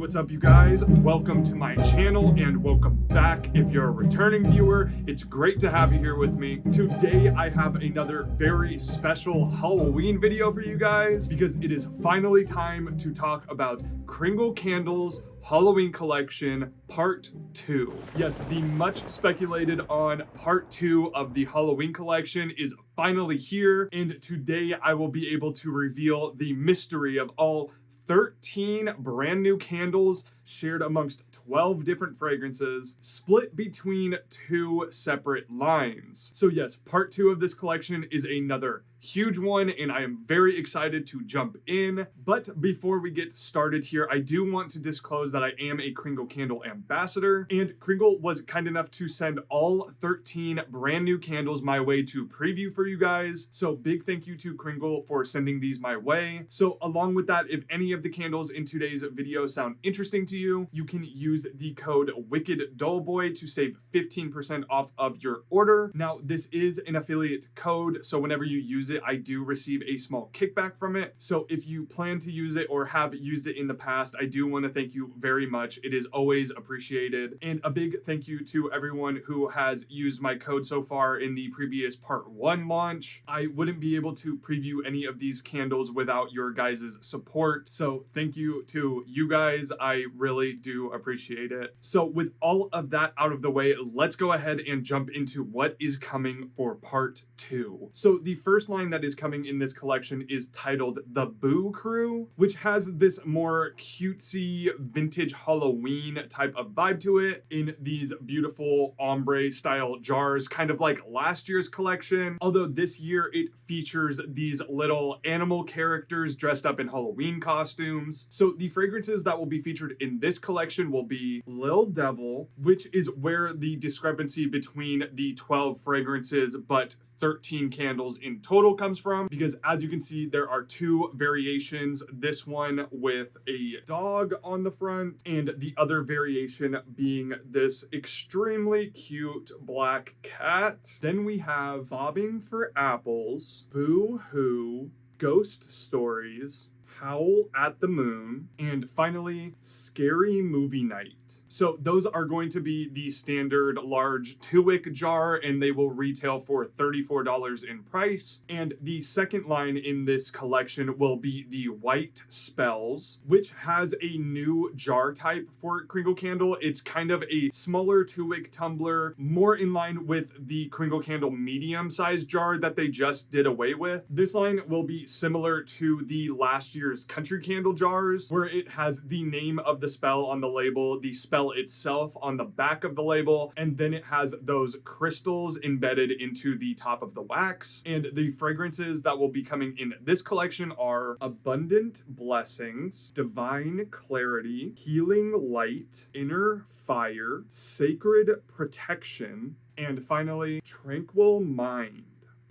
what's up, you guys? Welcome to my channel and welcome back if you're a returning viewer. It's great to have you here with me. Today I have another very special Halloween video for you guys because it is finally time to talk about Kringle Candles Halloween Collection Part 2. Yes, the much speculated on Part 2 of the Halloween Collection is finally here, and today I will be able to reveal the mystery of all 13 brand new candles shared amongst 12 different fragrances, split between 2 separate lines. So yes, part 2 of this collection is another huge one, and I am very excited to jump in. But before we get started here, I do want to disclose that I am a Kringle Candle ambassador, and Kringle was kind enough to send all 13 brand new candles my way to preview for you guys. So big thank you to Kringle for sending these my way. So along with that, if any of the candles in today's video sound interesting to you, you can use the code Wickeddullboy to save 15% off of your order. Now, this is an affiliate code, so whenever you use it, I do receive a small kickback from it. So if you plan to use it or have used it in the past, I do want to thank you very much. It is always appreciated. And a big thank you to everyone who has used my code so far in the previous part 1 launch. I wouldn't be able to preview any of these candles without your guys' support. So thank you to you guys. I really do appreciate it. So with all of that out of the way, let's go ahead and jump into what is coming for part 2. So the first line that is coming in this collection is titled The Boo Crew, which has this more cutesy vintage Halloween type of vibe to it in these beautiful ombre style jars, kind of like last year's collection. Although this year it features these little animal characters dressed up in Halloween costumes. So the fragrances that will be featured in this collection will be Lil Devil, which is where the discrepancy between the 12 fragrances but 13 candles in total comes from, because as you can see, there are 2 variations, this one with a dog on the front and the other variation being this extremely cute black cat. Then we have Bobbing for Apples, Boo-Hoo, Ghost Stories, Howl at the Moon, and finally, Scary Movie Night. So those are going to be the standard large 2-wick jar, and they will retail for $34 in price. And the second line in this collection will be the White Spells, which has a new jar type for Kringle Candle. It's kind of a smaller 2-wick tumbler, more in line with the Kringle Candle medium-sized jar that they just did away with. This line will be similar to the last year's Country Candle jars, where it has the name of the spell on the label, the spell itself on the back of the label, and then it has those crystals embedded into the top of the wax. And the fragrances that will be coming in this collection are Abundant Blessings, Divine Clarity, Healing Light, Inner Fire, Sacred Protection, and finally, Tranquil Mind.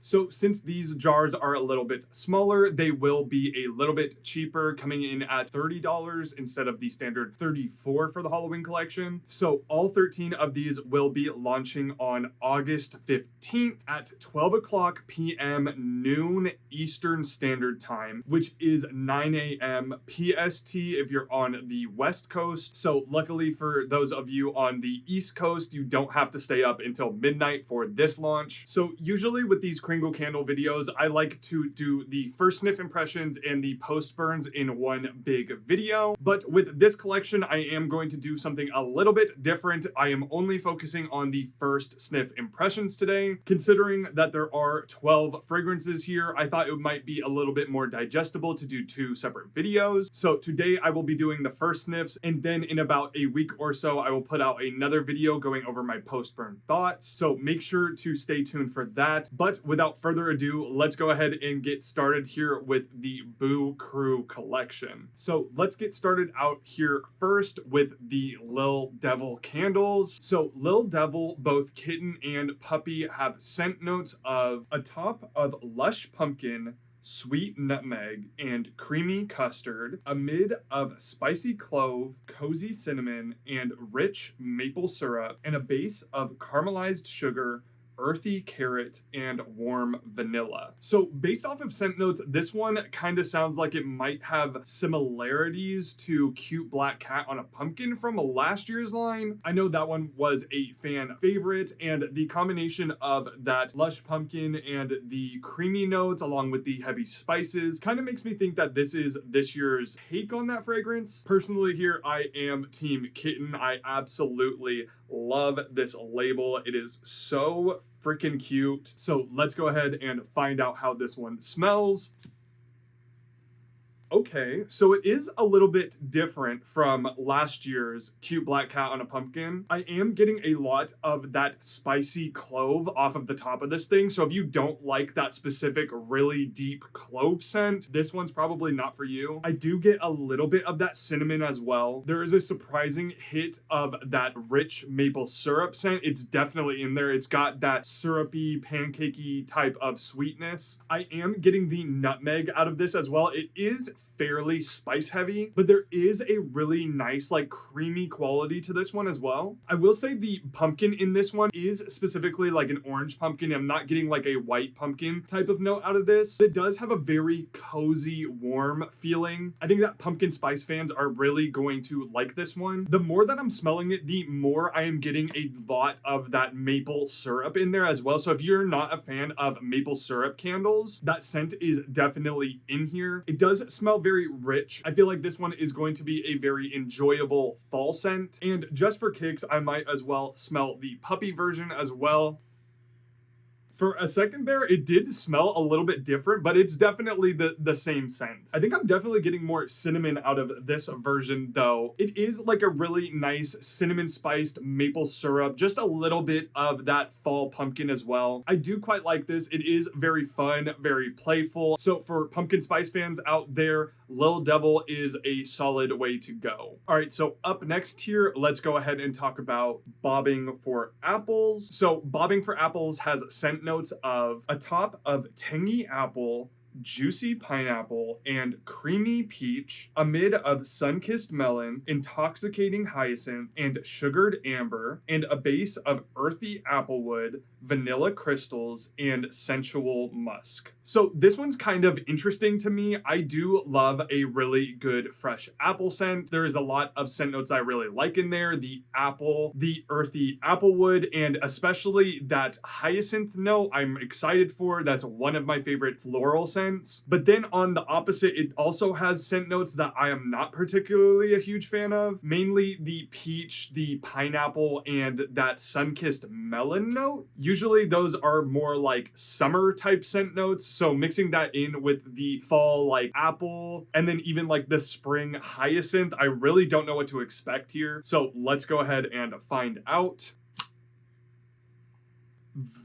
So since these jars are a little bit smaller, they will be a little bit cheaper, coming in at $30 instead of the standard $34 for the Halloween collection. So all 13 of these will be launching on August 15th at 12 o'clock p.m. noon Eastern Standard Time, which is 9 a.m. PST if you're on the West Coast. So luckily for those of you on the East Coast, you don't have to stay up until midnight for this launch. So usually with these Kringle Candle videos, I like to do the first sniff impressions and the post burns in one big video. But with this collection, I am going to do something a little bit different. I am only focusing on the first sniff impressions today. Considering that there are 12 fragrances here, I thought it might be a little bit more digestible to do 2 separate videos. So today I will be doing the first sniffs, and then in about a week or so, I will put out another video going over my post burn thoughts. So make sure to stay tuned for that. But without further ado, let's go ahead and get started here with the Boo Crew collection. So let's get started out here first with the Lil Devil candles. So Lil Devil, both kitten and puppy, have scent notes of a top of lush pumpkin, sweet nutmeg, and creamy custard, a mid of spicy clove, cozy cinnamon, and rich maple syrup, and a base of caramelized sugar, earthy carrot, and warm vanilla. So based off of scent notes, this one kind of sounds like it might have similarities to Cute Black Cat on a Pumpkin from last year's line. I know that one was a fan favorite, and the combination of that lush pumpkin and the creamy notes along with the heavy spices kind of makes me think that this is this year's take on that fragrance. Personally here, I am Team Kitten. I absolutely love this label. It is so freaking cute. So let's go ahead and find out how this one smells. Okay, so it is a little bit different from last year's Cute Black Cat on a Pumpkin. I am getting a lot of that spicy clove off of the top of this thing, so if you don't like that specific really deep clove scent, this one's probably not for you. I do get a little bit of that cinnamon as well. There is a surprising hit of that rich maple syrup scent. It's definitely in there. It's got that syrupy, pancakey type of sweetness. I am getting the nutmeg out of this as well. It is fairly spice heavy, but there is a really nice like creamy quality to this one as well. I will say the pumpkin in this one is specifically like an orange pumpkin. I'm not getting like a white pumpkin type of note out of this. It does have a very cozy, warm feeling. I think that pumpkin spice fans are really going to like this one. The more that I'm smelling it, the more I am getting a lot of that maple syrup in there as well. So if you're not a fan of maple syrup candles, that scent is definitely in here. It does smell very rich. I feel like this one is going to be a very enjoyable fall scent. And just for kicks, I might as well smell the puppy version as well. For a second there, it did smell a little bit different, but it's definitely the same scent. I think I'm definitely getting more cinnamon out of this version though. It is like a really nice cinnamon spiced maple syrup, just a little bit of that fall pumpkin as well. I do quite like this. It is very fun, very playful. So for pumpkin spice fans out there, Lil Devil is a solid way to go. All right, so up next here, let's go ahead and talk about Bobbing for Apples. So Bobbing for Apples has scent notes of a top of tangy apple, juicy pineapple, and creamy peach, a mid of sun-kissed melon, intoxicating hyacinth, and sugared amber, and a base of earthy applewood, vanilla crystals, and sensual musk. So this one's kind of interesting to me. I do love a really good fresh apple scent. There is a lot of scent notes I really like in there. The apple, the earthy applewood, and especially that hyacinth note I'm excited for. That's one of my favorite floral scents. But then on the opposite, it also has scent notes that I am not particularly a huge fan of. Mainly the peach, the pineapple, and that sun-kissed melon note. Usually those are more like summer type scent notes. So mixing that in with the fall like apple and then even like the spring hyacinth, I really don't know what to expect here. So let's go ahead and find out.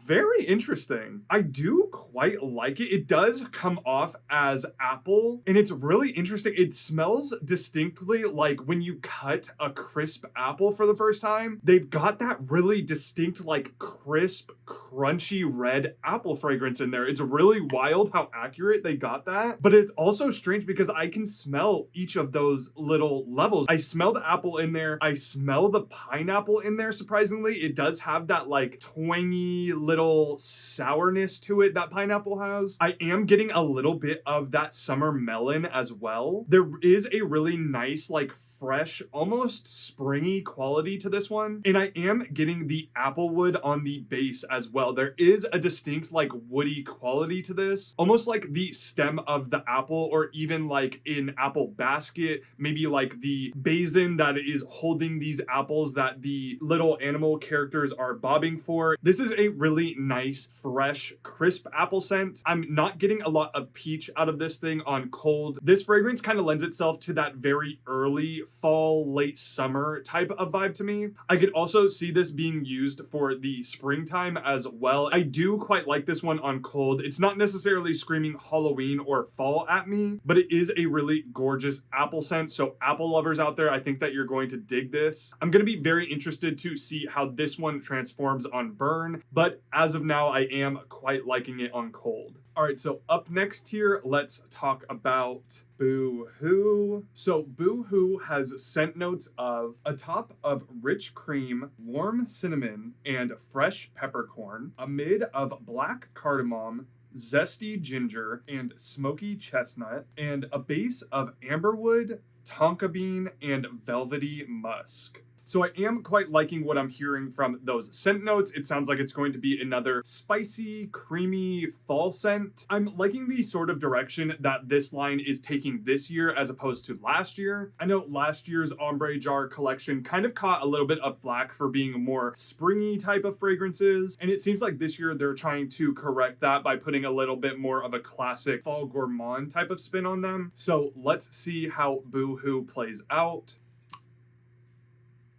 Very interesting. I do quite like it. It does come off as apple, and it's really interesting. It smells distinctly like when you cut a crisp apple for the first time. They've got that really distinct, like crisp, crunchy red apple fragrance in there. It's really wild how accurate they got that, but it's also strange because I can smell each of those little levels. I smell the apple in there. I smell the pineapple in there, surprisingly. It does have that like twangy little sourness to it that pineapple has. I am getting a little bit of that summer melon as well. There is a really nice like fresh, almost springy quality to this one. And I am getting the applewood on the base as well. There is a distinct like woody quality to this, almost like the stem of the apple, or even like an apple basket, maybe like the basin that is holding these apples that the little animal characters are bobbing for. This is a really nice, fresh, crisp apple scent. I'm not getting a lot of peach out of this thing on cold. This fragrance kind of lends itself to that very early fall, late summer type of vibe to me. I could also see this being used for the springtime as well. I do quite like this one on cold. It's not necessarily screaming Halloween or fall at me, but it is a really gorgeous apple scent. So apple lovers out there, I think that you're going to dig this. I'm going to be very interested to see how this one transforms on burn, but as of now, I am quite liking it on cold. All right, so up next here, let's talk about Boo-Whoo. So Boo-Whoo has scent notes of a top of rich cream, warm cinnamon, and fresh peppercorn, a mid of black cardamom, zesty ginger, and smoky chestnut, and a base of amberwood, tonka bean, and velvety musk. So I am quite liking what I'm hearing from those scent notes. It sounds like it's going to be another spicy, creamy fall scent. I'm liking the sort of direction that this line is taking this year as opposed to last year. I know last year's Ombre Jar collection kind of caught a little bit of flack for being more springy type of fragrances, and it seems like this year they're trying to correct that by putting a little bit more of a classic fall gourmand type of spin on them. So let's see how Boo-Whoo plays out.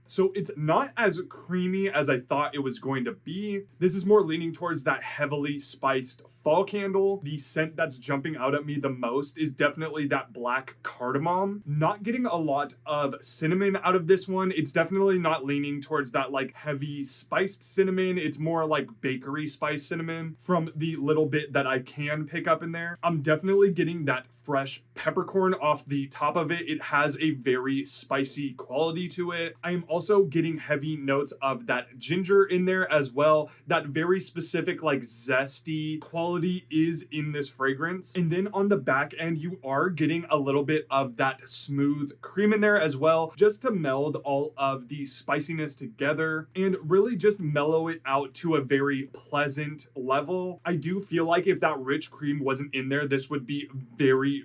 So it's not as creamy as I thought it was going to be. This is more leaning towards that heavily spiced fall candle. The scent that's jumping out at me the most is definitely that black cardamom. Not getting a lot of cinnamon out of this one. It's definitely not leaning towards that like heavy spiced cinnamon. It's more like bakery spiced cinnamon from the little bit that I can pick up in there. I'm definitely getting that fresh peppercorn off the top of it. It has a very spicy quality to it. I am also getting heavy notes of that ginger in there as well. That very specific like zesty quality is in this fragrance. And then on the back end, you are getting a little bit of that smooth cream in there as well, just to meld all of the spiciness together and really just mellow it out to a very pleasant level. I do feel like if that rich cream wasn't in there, this would be very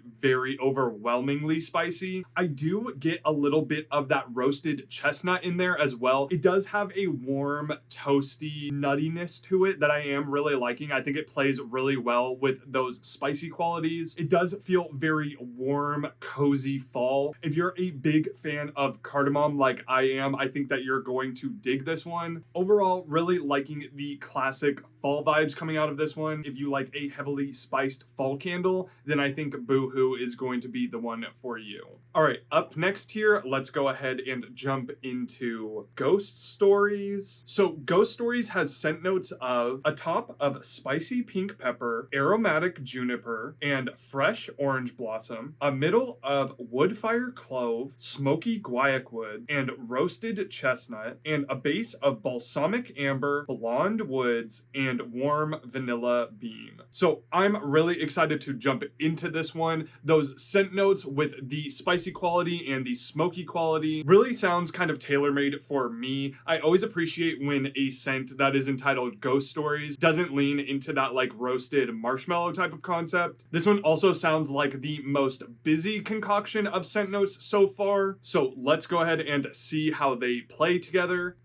overwhelmingly spicy. I do get a little bit of that roasted chestnut in there as well. It does have a warm, toasty nuttiness to it that I am really liking. I think it plays really well with those spicy qualities. It does feel very warm, cozy fall. If you're a big fan of cardamom like I am, I think that you're going to dig this one. Overall, really liking the classic fall vibes coming out of this one. If you like a heavily spiced fall candle, then I think Boo-Whoo is going to be the one for you. All right, up next here, let's go ahead and jump into Ghost Stories. So Ghost Stories has scent notes of a top of spicy pink pepper, aromatic juniper, and fresh orange blossom, a middle of woodfire clove, smoky guaiac wood, and roasted chestnut, and a base of balsamic amber, blonde woods, and warm vanilla bean. So I'm really excited to jump into this one. Those scent notes with the spicy quality and the smoky quality really sounds kind of tailor-made for me. I always appreciate when a scent that is entitled Ghost Stories doesn't lean into that like roasted marshmallow type of concept. This one also sounds like the most busy concoction of scent notes so far. So let's go ahead and see how they play together.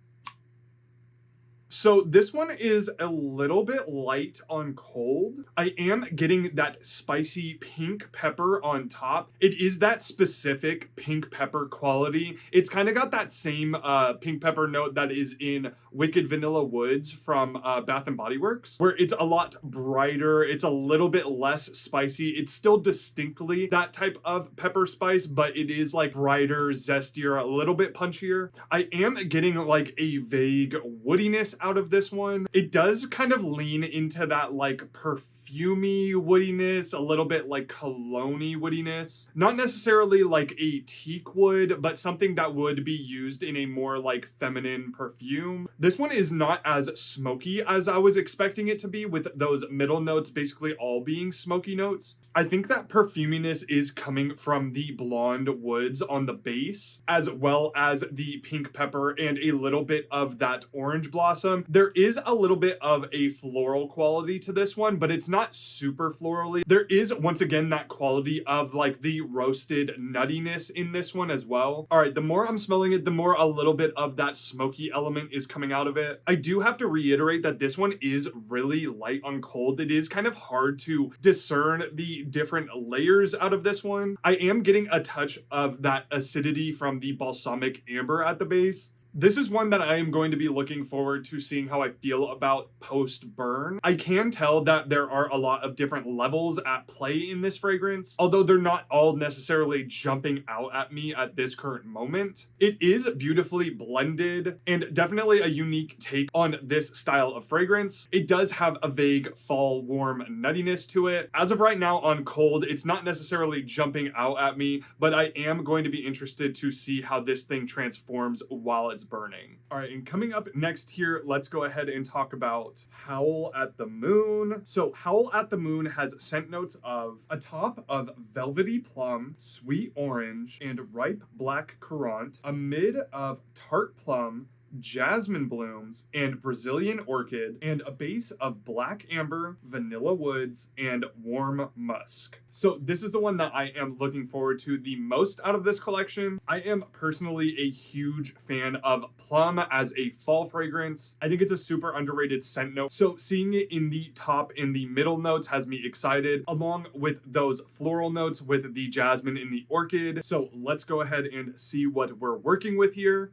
So this one is a little bit light on cold. I am getting that spicy pink pepper on top. It is that specific pink pepper quality. It's kind of got that same pink pepper note that is in Wicked Vanilla Woods from Bath & Body Works, where it's a lot brighter. It's a little bit less spicy. It's still distinctly that type of pepper spice, but it is like brighter, zestier, a little bit punchier. I am getting like a vague woodiness out of this one. It does kind of lean into that like perfumey woodiness, a little bit like cologne-y woodiness. Not necessarily like a teak wood, but something that would be used in a more like feminine perfume. This one is not as smoky as I was expecting it to be, with those middle notes basically all being smoky notes. I think that perfuminess is coming from the blonde woods on the base, as well as the pink pepper and a little bit of that orange blossom. There is a little bit of a floral quality to this one, but it's not super florally. There is, once again, that quality of like the roasted nuttiness in this one as well. All right, the more I'm smelling it, the more a little bit of that smoky element is coming out of it. I do have to reiterate that this one is really light on cold. It is kind of hard to discern the different layers out of this one. I am getting a touch of that acidity from the balsamic amber at the base. This is one that I am going to be looking forward to seeing how I feel about post-burn. I can tell that there are a lot of different levels at play in this fragrance, although they're not all necessarily jumping out at me at this current moment. It is beautifully blended and definitely a unique take on this style of fragrance. It does have a vague fall warm nuttiness to it. As of right now on cold, it's not necessarily jumping out at me, but I am going to be interested to see how this thing transforms while it's burning. All right, and coming up next here, let's go ahead and talk about Howl at the Moon. So Howl at the Moon has scent notes of a top of velvety plum, sweet orange, and ripe black currant, a mid of tart plum, jasmine blooms, and Brazilian orchid, and a base of black amber, vanilla woods, and warm musk. So this is the one that I am looking forward to the most out of this collection. I am personally a huge fan of plum as a fall fragrance. I think it's a super underrated scent note. So seeing it in the top and the middle notes has me excited, along with those floral notes with the jasmine and the orchid. So let's go ahead and see what we're working with here.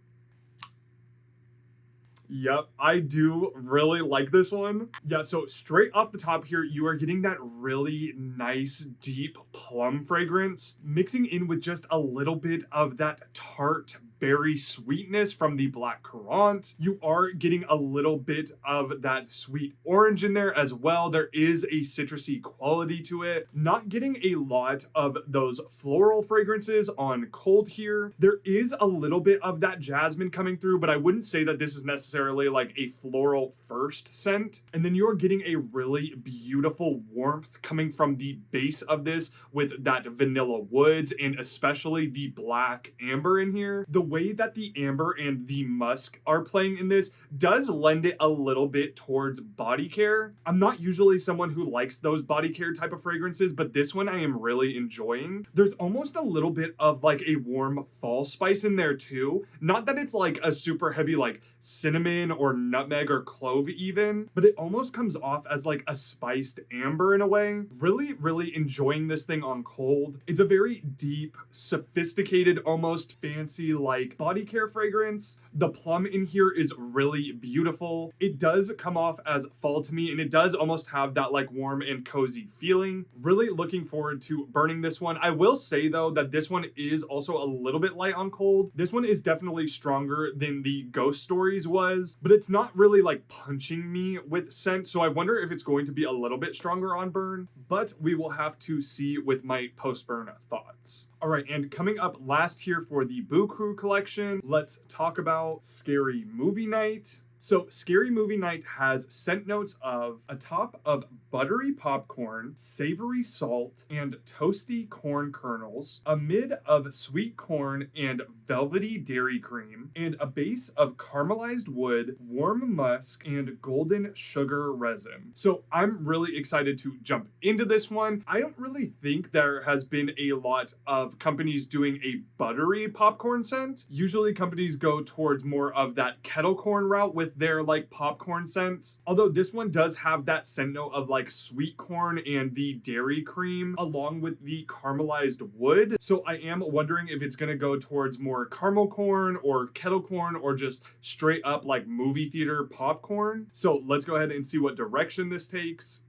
Yep, I do really like this one. Yeah, so straight off the top here, you are getting that really nice, deep plum fragrance, mixing in with just a little bit of that tart berry sweetness from the black currant. You are getting a little bit of that sweet orange in there as well. There is a citrusy quality to it. Not getting a lot of those floral fragrances on cold here. There is a little bit of that jasmine coming through, but I wouldn't say that this is necessarily like a floral first scent. And then you're getting a really beautiful warmth coming from the base of this with that vanilla woods and especially the black amber in here. The way that the amber and the musk are playing in this does lend it a little bit towards body care. I'm not usually someone who likes those body care type of fragrances, but this one I am really enjoying. There's almost a little bit of like a warm fall spice in there too. Not that it's like a super heavy like cinnamon or nutmeg or clove even, but it almost comes off as like a spiced amber in a way. Really, really enjoying this thing on cold. It's a very deep, sophisticated, almost fancy like body care fragrance. The plum in here is really beautiful. It does come off as fall to me, and it does almost have that like warm and cozy feeling. Really looking forward to burning this one. I will say though that this one is also a little bit light on cold. This one is definitely stronger than the Ghost Stories was, but it's not really like punching me with scent, so I wonder if it's going to be a little bit stronger on burn, but we will have to see with my post-burn thoughts. All right, and coming up last here for the Boo-Whoo collection, let's talk about Scary Movie Night. So Scary Movie Night has scent notes of a top of buttery popcorn, savory salt, and toasty corn kernels, a mid of sweet corn and velvety dairy cream, and a base of caramelized wood, warm musk, and golden sugar resin. So I'm really excited to jump into this one. I don't really think there has been a lot of companies doing a buttery popcorn scent. Usually companies go towards more of that kettle corn route with their like popcorn scents. Although this one does have that scent note of like sweet corn and the dairy cream along with the caramelized wood. So I am wondering if it's gonna go towards more caramel corn or kettle corn or just straight up like movie theater popcorn. So let's go ahead and see what direction this takes.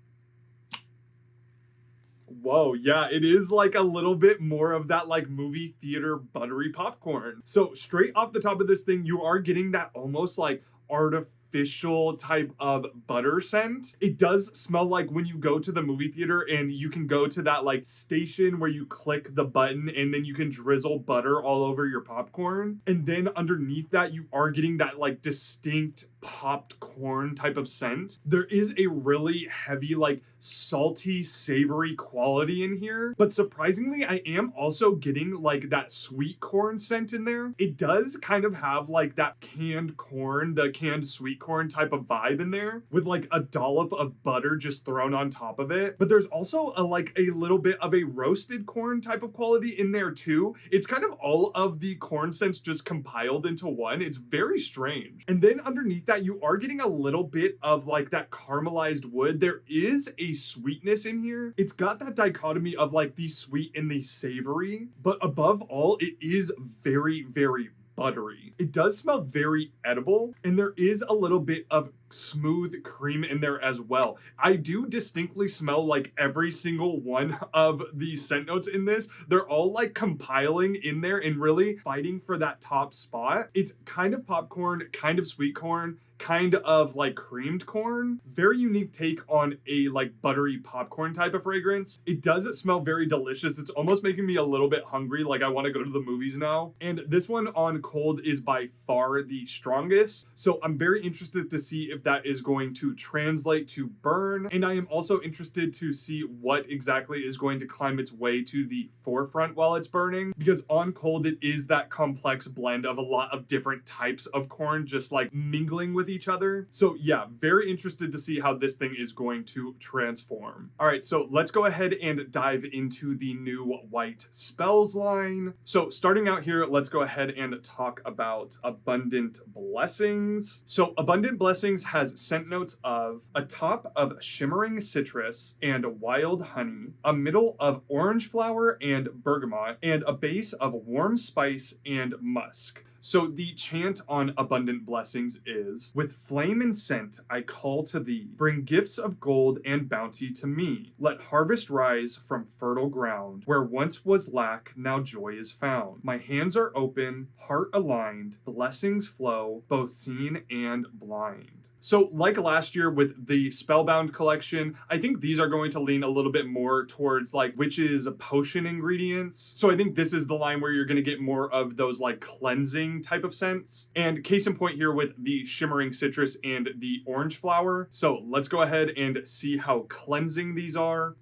Whoa, yeah, it is like a little bit more of that like movie theater buttery popcorn. So straight off the top of this thing, you are getting that almost like artificial type of butter scent. It does smell like when you go to the movie theater and you can go to that like station where you click the button and then you can drizzle butter all over your popcorn. And then underneath that, you are getting that like distinct popped corn type of scent. There is a really heavy like salty savory quality in here, but surprisingly I am also getting like that sweet corn scent in there. It does kind of have like that canned corn, the canned sweet corn type of vibe in there with like a dollop of butter just thrown on top of it. But there's also a like a little bit of a roasted corn type of quality in there too. It's kind of all of the corn scents just compiled into one. It's very strange. And then underneath that, you are getting a little bit of like that caramelized wood. There is a sweetness in here. It's got that dichotomy of like the sweet and the savory, but above all, it is very, very buttery. It does smell very edible, and there is a little bit of smooth cream in there as well. I do distinctly smell like every single one of the scent notes in this. They're all like compiling in there and really fighting for that top spot. It's kind of popcorn, kind of sweet corn, kind of like creamed corn. Very unique take on a like buttery popcorn type of fragrance. It does smell very delicious. It's almost making me a little bit hungry, like I want to go to the movies now. And this one on cold is by far the strongest. So I'm very interested to see if that is going to translate to burn. And I am also interested to see what exactly is going to climb its way to the forefront while it's burning, because on cold it is that complex blend of a lot of different types of corn just like mingling with each other. So yeah, very interested to see how this thing is going to transform. All right, so let's go ahead and dive into the new white spells line. So starting out here, let's go ahead and talk about Abundant Blessings. So Abundant Blessings has scent notes of a top of shimmering citrus and wild honey, a middle of orange flower and bergamot, and a base of warm spice and musk. So the chant on Abundant Blessings is, with flame and scent I call to thee, bring gifts of gold and bounty to me. Let harvest rise from fertile ground, where once was lack, now joy is found. My hands are open, heart aligned, blessings flow, both seen and blind. So like last year with the Spellbound collection, I think these are going to lean a little bit more towards like witches potion ingredients. So I think this is the line where you're going to get more of those like cleansing type of scents. And case in point here with the shimmering citrus and the orange flower. So let's go ahead and see how cleansing these are.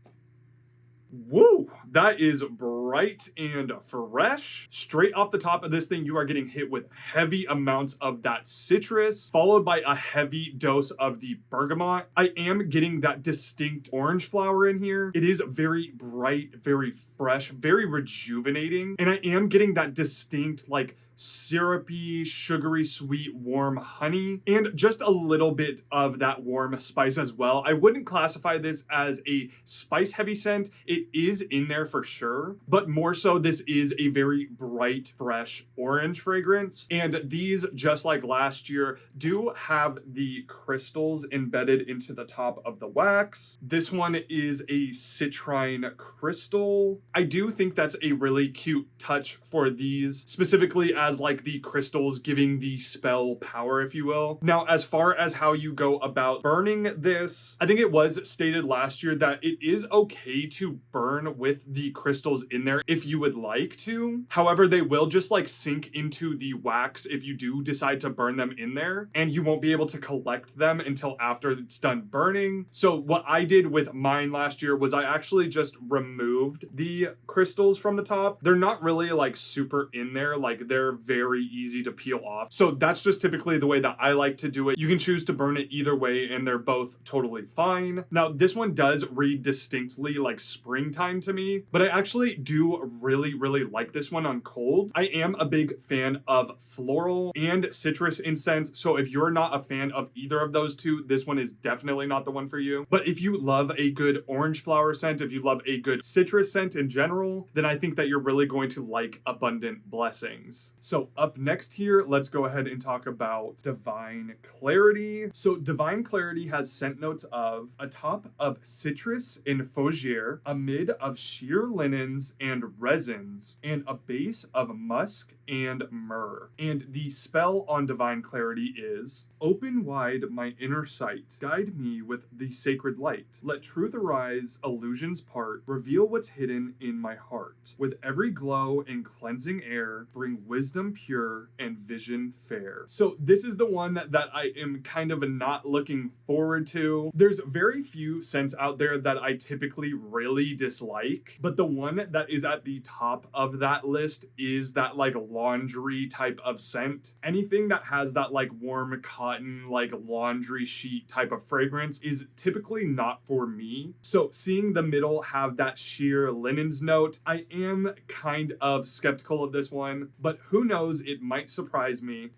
Woo! That is bright and fresh. Straight off the top of this thing, you are getting hit with heavy amounts of that citrus, followed by a heavy dose of the bergamot. I am getting that distinct orange flower in here. It is very bright, very fresh, very rejuvenating. And I am getting that distinct, like, syrupy, sugary, sweet, warm honey, and just a little bit of that warm spice as well. I wouldn't classify this as a spice heavy scent. It is in there for sure, but more so this is a very bright, fresh orange fragrance. And these, just like last year, do have the crystals embedded into the top of the wax. This one is a citrine crystal. I do think that's a really cute touch for these, specifically as like the crystals giving the spell power, if you will. Now, as far as how you go about burning this, I think it was stated last year that it is okay to burn with the crystals in there if you would like to. However, they will just like sink into the wax if you do decide to burn them in there, and you won't be able to collect them until after it's done burning. So what I did with mine last year was I actually just removed the crystals from the top. They're not really like super in there, like they're very easy to peel off. So that's just typically the way that I like to do it. You can choose to burn it either way and they're both totally fine. Now this one does read distinctly like springtime to me, but I actually do really like this one on cold. I am a big fan of floral and citrus incense, so if you're not a fan of either of those two, this one is definitely not the one for you. But if you love a good orange flower scent, if you love a good citrus scent in general, then I think that you're really going to like Abundant Blessings. So up next here, let's go ahead and talk about Divine Clarity. So Divine Clarity has scent notes of a top of citrus and fougere, a mid of sheer linens and resins, and a base of musk and myrrh. And the spell on Divine Clarity is, open wide my inner sight, guide me with the sacred light. Let truth arise, illusions part, reveal what's hidden in my heart. With every glow and cleansing air, bring wisdom pure and vision fair. So this is the one that I am kind of not looking forward to. There's very few scents out there that I typically really dislike, but the one that is at the top of that list is that like laundry type of scent. Anything that has that like warm cotton, like laundry sheet type of fragrance is typically not for me. So seeing the middle have that sheer linens note, I am kind of skeptical of this one, but who knows, it might surprise me.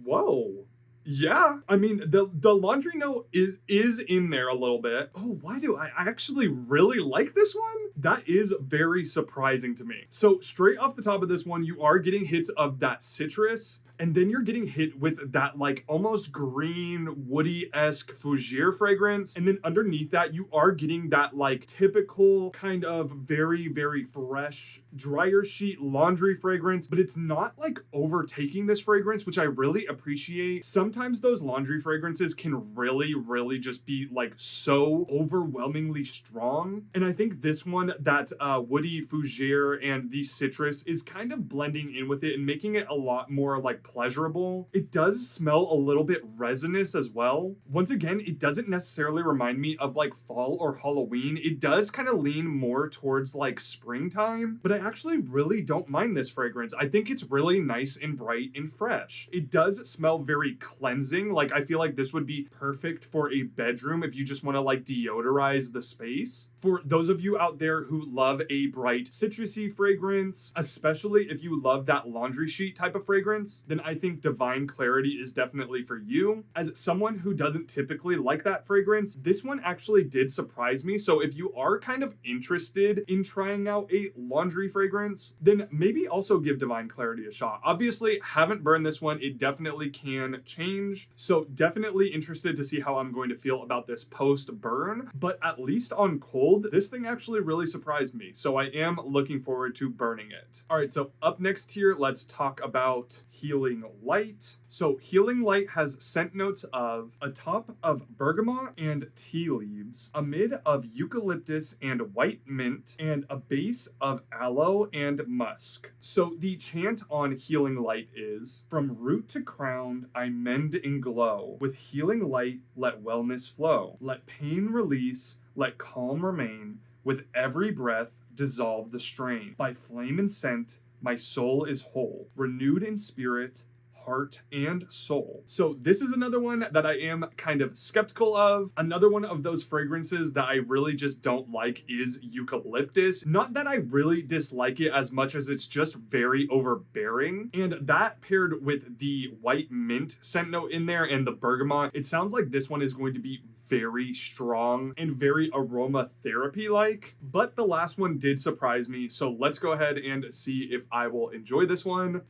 Whoa. Yeah, I mean, the laundry note is in there a little bit. Oh, why do I actually really like this one? That is very surprising to me. So straight off the top of this one, you are getting hits of that citrus, and then you're getting hit with that like almost green woody-esque fougere fragrance. And then underneath that, you are getting that like typical kind of very, very fresh dryer sheet laundry fragrance, but it's not like overtaking this fragrance, which I really appreciate. Sometimes those laundry fragrances can really, really just be like so overwhelmingly strong. And I think this one, that woody fougere and the citrus is kind of blending in with it and making it a lot more like pleasurable. It does smell a little bit resinous as well. Once again, it doesn't necessarily remind me of like fall or Halloween. It does kind of lean more towards like springtime, but I actually really don't mind this fragrance. I think it's really nice and bright and fresh. It does smell very cleansing. Like I feel like this would be perfect for a bedroom if you just want to like deodorize the space. For those of you out there who love a bright citrusy fragrance, especially if you love that laundry sheet type of fragrance, then I think Divine Clarity is definitely for you. As someone who doesn't typically like that fragrance, this one actually did surprise me. So if you are kind of interested in trying out a laundry fragrance, then maybe also give Divine Clarity a shot. Obviously, haven't burned this one. It definitely can change. So definitely interested to see how I'm going to feel about this post burn, but at least on cold, this thing actually really surprised me. So I am looking forward to burning it. All right, so up next here, let's talk about Healing Light. So Healing Light has scent notes of a top of bergamot and tea leaves, a mid of eucalyptus and white mint, and a base of aloe and musk. So the chant on Healing Light is, from root to crown, I mend and glow. With healing light, let wellness flow. Let pain release, let calm remain. With every breath, dissolve the strain. By flame and scent, my soul is whole, renewed in spirit, heart, and soul. So this is another one that I am kind of skeptical of. Another one of those fragrances that I really just don't like is eucalyptus. Not that I really dislike it as much as it's just very overbearing. And that paired with the white mint scent note in there and the bergamot, it sounds like this one is going to be very strong and very aromatherapy-like, but the last one did surprise me. So let's go ahead and see if I will enjoy this one.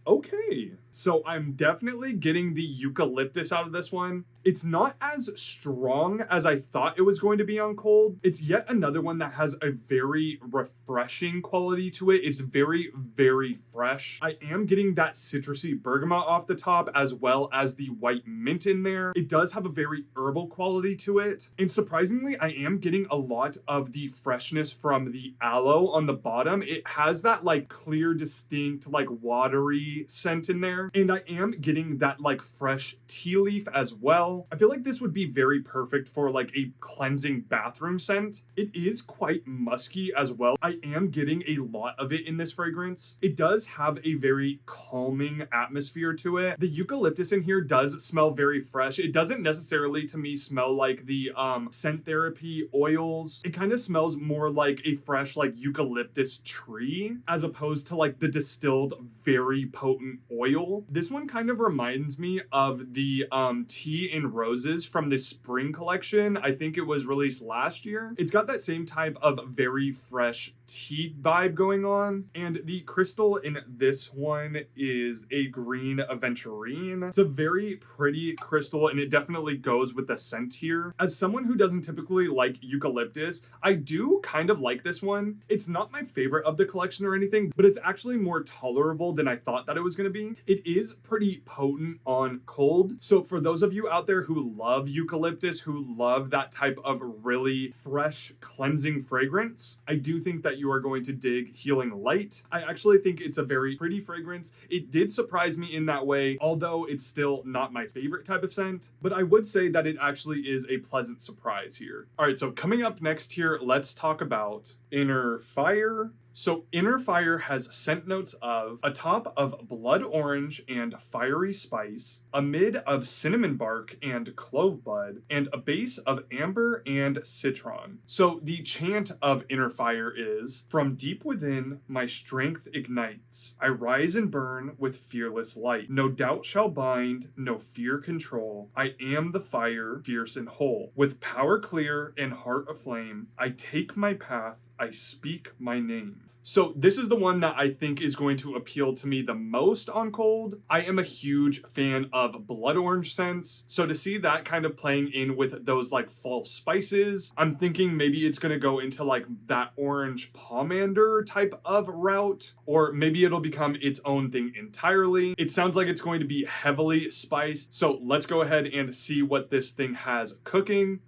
Okay, so I'm definitely getting the eucalyptus out of this one. It's not as strong as I thought it was going to be on cold. It's yet another one that has a very refreshing quality to it. It's very, very fresh. I am getting that citrusy bergamot off the top as well as the white mint in there. It does have a very herbal quality to it. And surprisingly, I am getting a lot of the freshness from the aloe on the bottom. It has that like clear, distinct, like watery scent in there. And I am getting that like fresh tea leaf as well. I feel like this would be very perfect for like a cleansing bathroom scent. It is quite musky as well. I am getting a lot of it in this fragrance. It does have a very calming atmosphere to it. The eucalyptus in here does smell very fresh. It doesn't necessarily to me smell like the scent therapy oils. It kind of smells more like a fresh like eucalyptus tree as opposed to like the distilled very potent oil. This one kind of reminds me of the tea and roses from the spring collection. I think it was released last year. It's got that same type of very fresh tea vibe going on. And the crystal in this one is a green aventurine. It's a very pretty crystal and it definitely goes with the scent here. As someone who doesn't typically like eucalyptus, I do kind of like this one. It's not my favorite of the collection or anything, but it's actually more tolerable than I thought that it was going to be. It is pretty potent on cold. So for those of you out there who love eucalyptus, who love that type of really fresh cleansing fragrance, I do think that you are going to dig Healing Light. I actually think it's a very pretty fragrance. It did surprise me in that way, although it's still not my favorite type of scent, but I would say that it actually is a pleasant surprise here. All right, so coming up next here, let's talk about Inner Fire. So Inner Fire has scent notes of a top of blood orange and fiery spice, a mid of cinnamon bark and clove bud, and a base of amber and citron. So the chant of Inner Fire is, "From deep within, my strength ignites. I rise and burn with fearless light. No doubt shall bind, no fear control. I am the fire, fierce and whole. With power clear and heart aflame, I take my path, I speak my name." So this is the one that I think is going to appeal to me the most on cold. I am a huge fan of blood orange scents, so to see that kind of playing in with those like fall spices, I'm thinking maybe it's gonna go into like that orange pomander type of route, or maybe it'll become its own thing entirely. It sounds like it's going to be heavily spiced, so let's go ahead and see what this thing has cooking.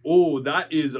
Oh, that is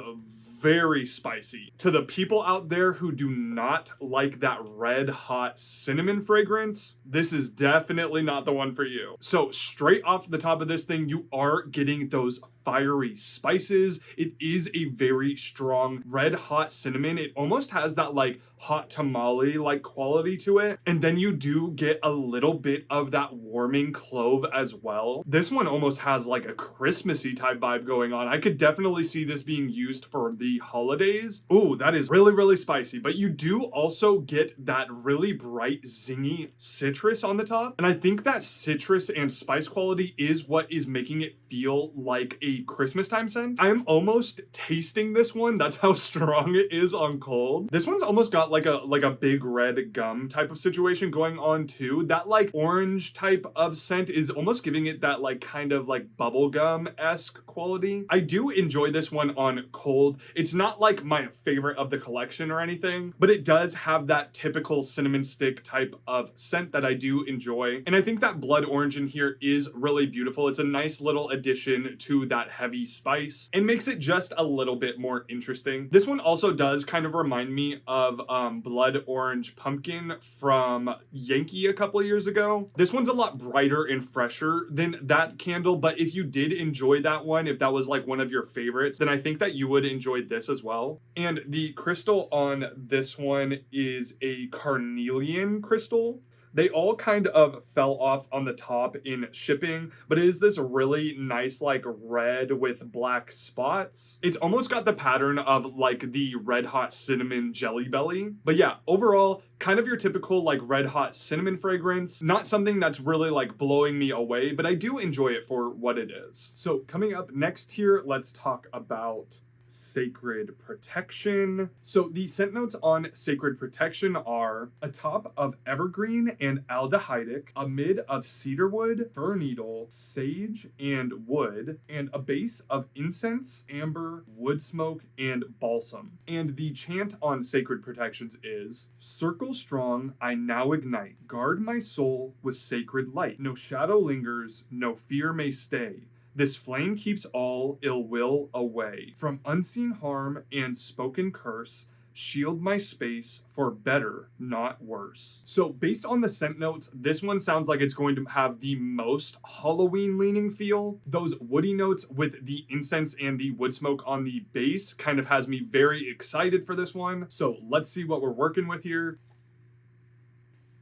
very spicy. To the people out there who do not like that red hot cinnamon fragrance, this is definitely not the one for you. So straight off the top of this thing, you are getting those fiery spices. It is a very strong red hot cinnamon. It almost has that like hot tamale like quality to it. And then you do get a little bit of that warming clove as well. This one almost has like a Christmassy type vibe going on. I could definitely see this being used for the holidays. Ooh, that is really, really spicy. But you do also get that really bright, zingy citrus on the top. And I think that citrus and spice quality is what is making it feel like a Christmas time scent. I'm almost tasting this one. That's how strong it is on cold. This one's almost got like a big red gum type of situation going on too. That like orange type of scent is almost giving it that like kind of like bubblegum-esque quality. I do enjoy this one on cold. It's not like my favorite of the collection or anything, but it does have that typical cinnamon stick type of scent that I do enjoy. And I think that blood orange in here is really beautiful. It's a nice little addition to that heavy spice and makes it just a little bit more interesting. This one also does kind of remind me of blood orange pumpkin from Yankee a couple of years ago. This one's a lot brighter and fresher than that candle, but if you did enjoy that one, if that was like one of your favorites, then I think that you would enjoy this as well. And the crystal on this one is a carnelian crystal. They all kind of fell off on the top in shipping, but it is this really nice like red with black spots. It's almost got the pattern of like the red hot cinnamon Jelly Belly. But yeah, overall, kind of your typical like red hot cinnamon fragrance. Not something that's really like blowing me away, but I do enjoy it for what it is. So coming up next here, let's talk about Sacred Protection. So the scent notes on Sacred Protection are a top of evergreen and aldehydic, a mid of cedarwood, fir needle, sage, and wood, and a base of incense, amber, wood smoke, and balsam. And the chant on Sacred Protections is, "Circle strong, I now ignite. Guard my soul with sacred light. No shadow lingers, no fear may stay. This flame keeps all ill will away. From unseen harm and spoken curse, shield my space for better, not worse." So based on the scent notes, this one sounds like it's going to have the most Halloween leaning feel. Those woody notes with the incense and the wood smoke on the base kind of has me very excited for this one. So let's see what we're working with here.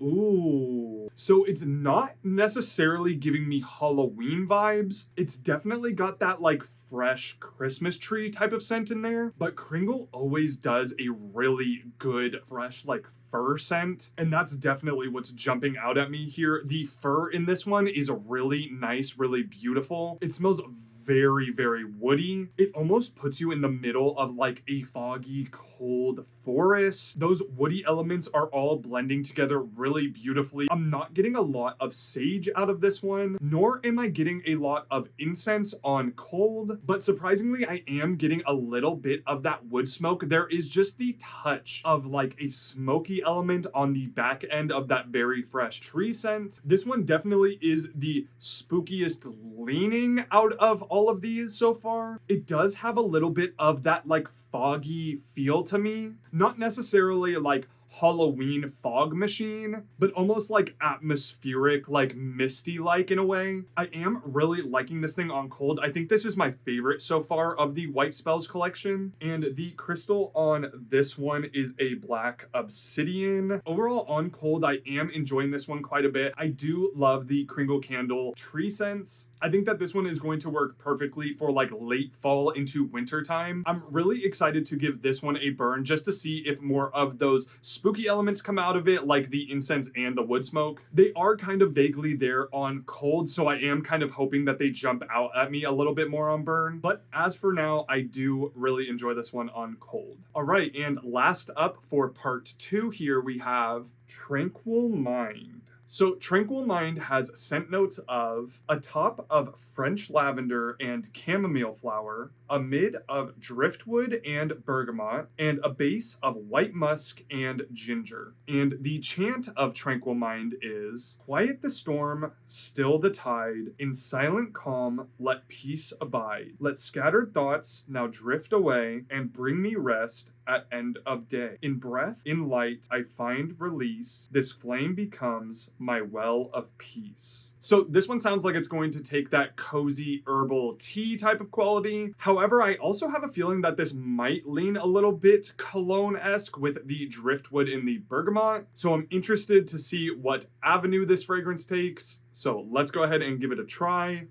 Ooh. So it's not necessarily giving me Halloween vibes. It's definitely got that like fresh Christmas tree type of scent in there, but Kringle always does a really good fresh like fir scent, and that's definitely what's jumping out at me here. The fir in this one is really nice, really beautiful. It smells very, very woody. It almost puts you in the middle of like a foggy, cold forest. Those woody elements are all blending together really beautifully. I'm not getting a lot of sage out of this one, nor am I getting a lot of incense on cold, but surprisingly, I am getting a little bit of that wood smoke. There is just the touch of like a smoky element on the back end of that very fresh tree scent. This one definitely is the spookiest leaning out of all of these so far. It does have a little bit of that like foggy feel to me. Not necessarily like Halloween fog machine, but almost like atmospheric, like misty-like in a way. I am really liking this thing on cold. I think this is my favorite so far of the White Spells collection, and the crystal on this one is a black obsidian. Overall, on cold, I am enjoying this one quite a bit. I do love the Kringle candle tree scents. I think that this one is going to work perfectly for like late fall into winter time. I'm really excited to give this one a burn just to see if more of those spooky elements come out of it, like the incense and the wood smoke. They are kind of vaguely there on cold, so I am kind of hoping that they jump out at me a little bit more on burn. But as for now, I do really enjoy this one on cold. All right, and last up for part 2 here, we have Tranquil Mind. So Tranquil Mind has scent notes of a top of French lavender and chamomile flower, a mid of driftwood and bergamot, and a base of white musk and ginger. And the chant of Tranquil Mind is, quiet the storm, still the tide, in silent calm let peace abide. Let scattered thoughts now drift away and bring me rest at end of day. In breath, in light, I find release. This flame becomes my well of peace. So this one sounds like it's going to take that cozy herbal tea type of quality. However, I also have a feeling that this might lean a little bit cologne-esque with the driftwood and the bergamot. So I'm interested to see what avenue this fragrance takes. So let's go ahead and give it a try.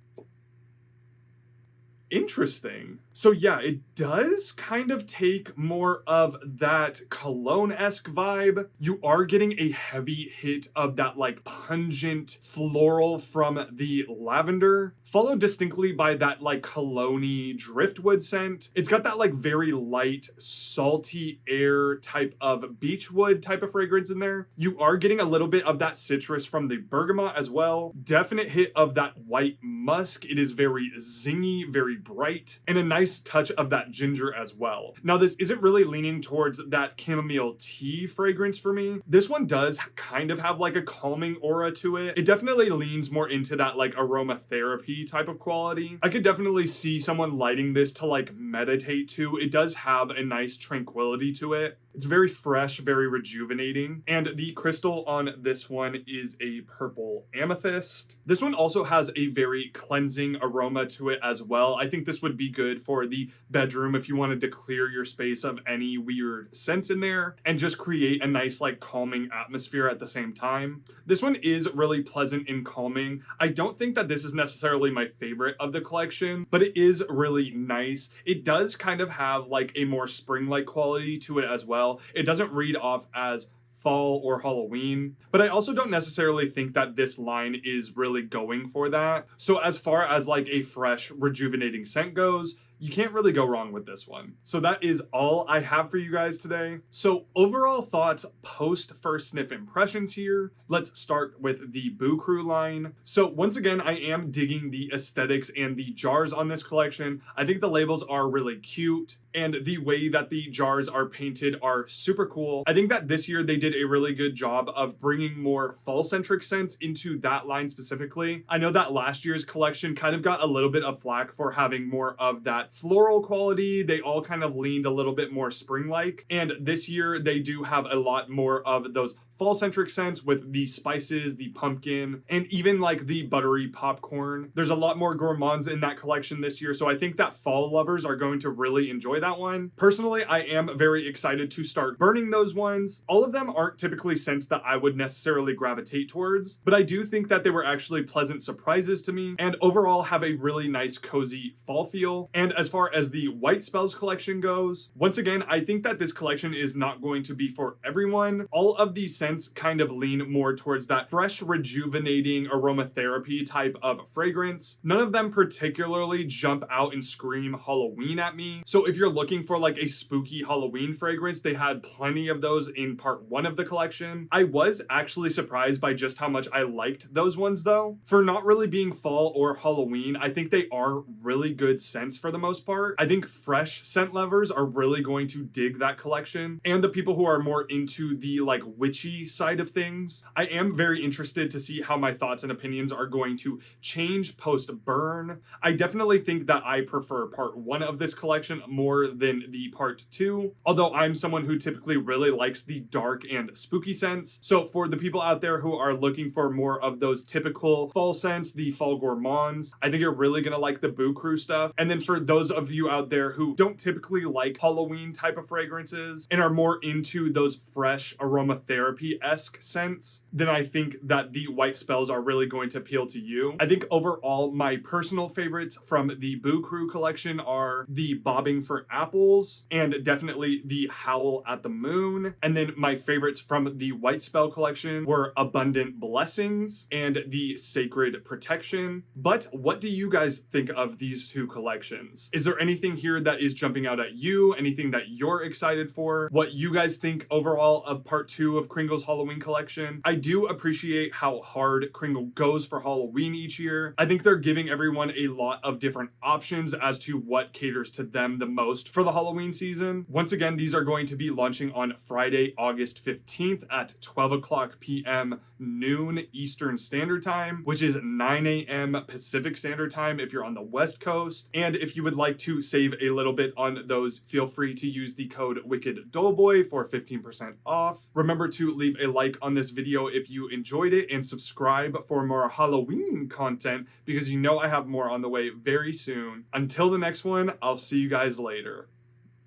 Interesting. So yeah, it does kind of take more of that cologne-esque vibe. You are getting a heavy hit of that like pungent floral from the lavender, followed distinctly by that like cologne-y driftwood scent. It's got that like very light, salty air type of beechwood type of fragrance in there. You are getting a little bit of that citrus from the bergamot as well. Definite hit of that white musk. It is very zingy, very bright, and a nice touch of that ginger as well. Now, this isn't really leaning towards that chamomile tea fragrance for me. This one does kind of have like a calming aura to it. It definitely leans more into that like aromatherapy type of quality. I could definitely see someone lighting this to like meditate to. It does have a nice tranquility to it. It's very fresh, very rejuvenating. And the crystal on this one is a purple amethyst. This one also has a very cleansing aroma to it as well. I think this would be good for the bedroom if you wanted to clear your space of any weird scents in there and just create a nice like calming atmosphere at the same time. This one is really pleasant and calming. I don't think that this is necessarily my favorite of the collection, but it is really nice. It does kind of have like a more spring-like quality to it as well. It doesn't read off as fall or Halloween, but I also don't necessarily think that this line is really going for that. So as far as like a fresh, rejuvenating scent goes, you can't really go wrong with this one. So that is all I have for you guys today. So overall thoughts post first sniff impressions here. Let's start with the Boo Crew line. So once again, I am digging the aesthetics and the jars on this collection. I think the labels are really cute, and the way that the jars are painted are super cool. I think that this year they did a really good job of bringing more fall-centric scents into that line specifically. I know that last year's collection kind of got a little bit of flack for having more of that floral quality. They all kind of leaned a little bit more spring-like, and this year they do have a lot more of those fall-centric scents with the spices, the pumpkin, and even like the buttery popcorn. There's a lot more gourmands in that collection this year, so I think that fall lovers are going to really enjoy that one. Personally, I am very excited to start burning those ones. All of them aren't typically scents that I would necessarily gravitate towards, but I do think that they were actually pleasant surprises to me, and overall have a really nice cozy fall feel. And as far as the White Spells collection goes, once again, I think that this collection is not going to be for everyone. All of these scents kind of lean more towards that fresh, rejuvenating aromatherapy type of fragrance. None of them particularly jump out and scream Halloween at me. So if you're looking for like a spooky Halloween fragrance, they had plenty of those in part 1 of the collection. I was actually surprised by just how much I liked those ones though. For not really being fall or Halloween, I think they are really good scents for the most part. I think fresh scent lovers are really going to dig that collection, and the people who are more into the like witchy spooky side of things. I am very interested to see how my thoughts and opinions are going to change post-burn. I definitely think that I prefer part 1 of this collection more than the part 2, although I'm someone who typically really likes the dark and spooky scents. So for the people out there who are looking for more of those typical fall scents, the fall gourmands, I think you're really gonna like the Boo Crew stuff. And then for those of you out there who don't typically like Halloween type of fragrances and are more into those fresh aromatherapy-esque scents, then I think that the white spells are really going to appeal to you. I think overall my personal favorites from the Boo Crew collection are the Bobbing for Apples and definitely the Howl at the Moon. And then my favorites from the White Spell collection were Abundant Blessings and the Sacred Protection. But what do you guys think of these two collections? Is there anything here that is jumping out at you? Anything that you're excited for? What you guys think overall of part 2 of Kringle's Halloween collection? I do appreciate how hard Kringle goes for Halloween each year. I think they're giving everyone a lot of different options as to what caters to them the most for the Halloween season. Once again, these are going to be launching on Friday, August 15th at 12 o'clock p.m. noon Eastern Standard Time, which is 9 a.m. Pacific Standard Time if you're on the West Coast. And if you would like to save a little bit on those, feel free to use the code Wickeddullboy for 15% off. Remember to leave a like on this video if you enjoyed it and subscribe for more Halloween content because you know I have more on the way very soon. Until the next one, I'll see you guys later.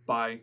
Bye.